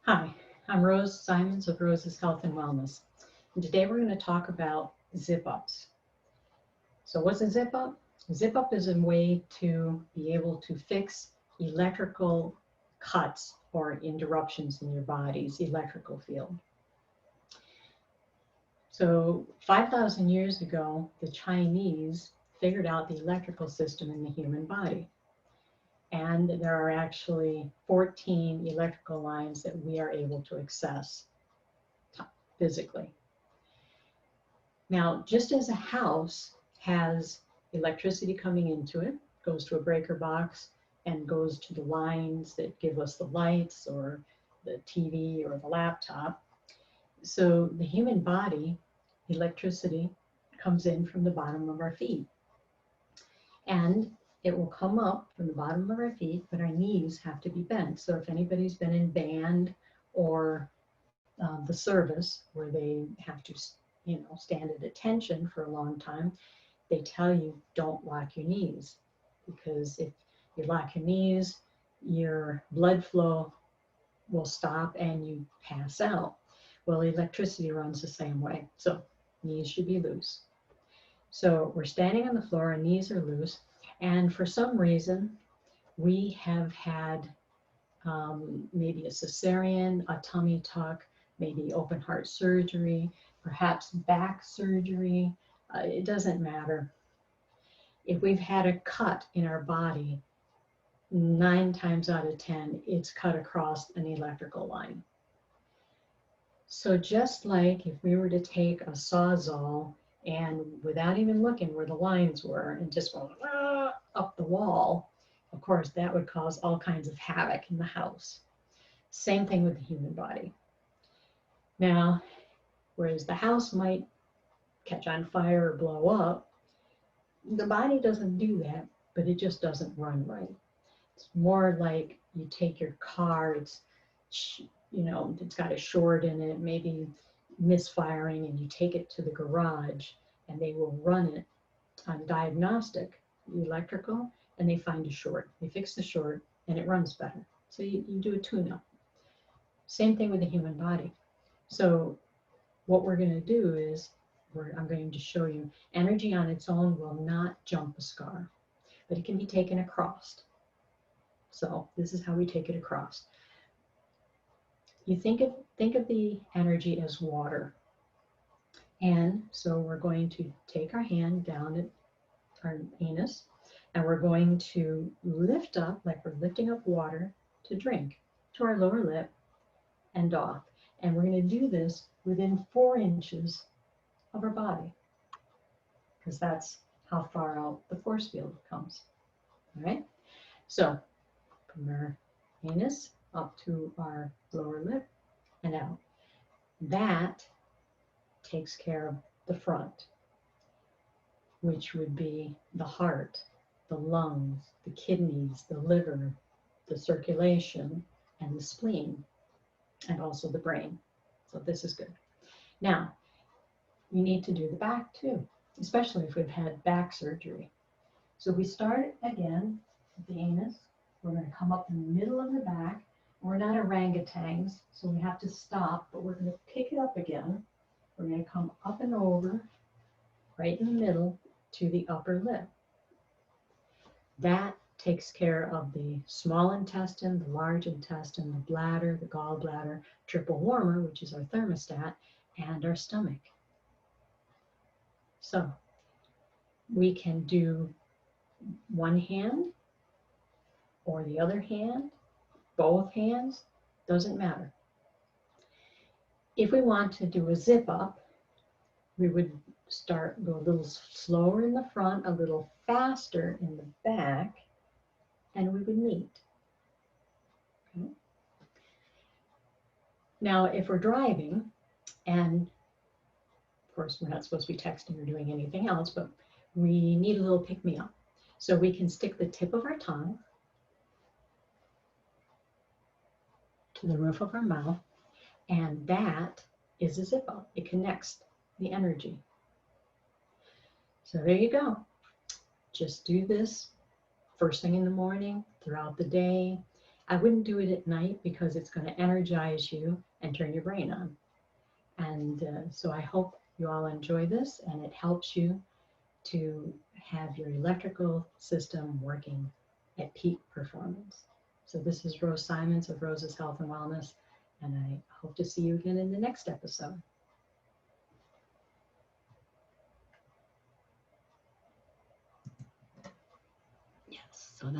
Hi, I'm Rose Simons of Rose's Health and Wellness. And today we're going to talk about zip ups. So, what's a zip up? A zip up is a way to be able to fix electrical cuts or interruptions in your body's electrical field. So, 5,000 years ago, the Chinese figured out the electrical system in the human body. And there are actually 14 electrical lines that we are able to access physically. Now, just as a house has electricity coming into it, goes to a breaker box and goes to the lines that give us the lights or the TV or the laptop. So the human body, electricity comes in from the bottom of our feet. And it will come up from the bottom of our feet, but our knees have to be bent. So if anybody's been in band or the service where they have to, stand at attention for a long time, they tell you don't lock your knees, because if you lock your knees, your blood flow will stop and you pass out. Well, electricity runs the same way, so knees should be loose. So we're standing on the floor, our knees are loose, and for some reason, we have had maybe a cesarean, a tummy tuck, maybe open heart surgery, perhaps back surgery. It doesn't matter. If we've had a cut in our body, 9 times out of 10, it's cut across an electrical line. So just like if we were to take a Sawzall and without even looking where the lines were and just go up the wall, of course, that would cause all kinds of havoc in the house. Same thing with the human body. Now, whereas the house might catch on fire or blow up, the body doesn't do that, but it just doesn't run right. It's more like you take your car, it's got a short in it, maybe misfiring, and you take it to the garage and they will run it on diagnostic electrical and they find a short. They fix the short and it runs better. So you do a tune-up. Same thing with the human body. So what we're going to do is, I'm going to show you, energy on its own will not jump a scar, but it can be taken across. So this is how we take it across. You think of the energy as water. And so we're going to take our hand down at our anus, and we're going to lift up, like we're lifting up water to drink, to our lower lip and off. And we're going to do this within 4 inches of our body, because that's how far out the force field comes. All right? So from our anus up to our lower lip and out. That takes care of the front, which would be the heart, the lungs, the kidneys, the liver, the circulation, and the spleen, and also the brain. So this is good. Now, we need to do the back too, especially if we've had back surgery. So we start again at the anus. We're going to come up in the middle of the back. We're not orangutans, so we have to stop, but we're going to pick it up again. We're going to come up and over, right in the middle, to the upper lip. That takes care of the small intestine, the large intestine, the bladder, the gallbladder, triple warmer, which is our thermostat, and our stomach. So we can do one hand or the other hand, both hands, doesn't matter. If we want to do a zip up, we would go a little slower in the front, a little faster in the back, and we would meet. Okay. Now, if we're driving, and of course we're not supposed to be texting or doing anything else, but we need a little pick-me-up. So we can stick the tip of our tongue to the roof of our mouth, and that is a zip up. It connects the energy. So there you go. Just do this first thing in the morning, throughout the day, I wouldn't do it at night because it's going to energize you and turn your brain on. And so I hope you all enjoy this and it helps you to have your electrical system working at peak performance. So this is Rose Simons of Rose's Health and Wellness, and I hope to see you again in the next episode. Yes, so that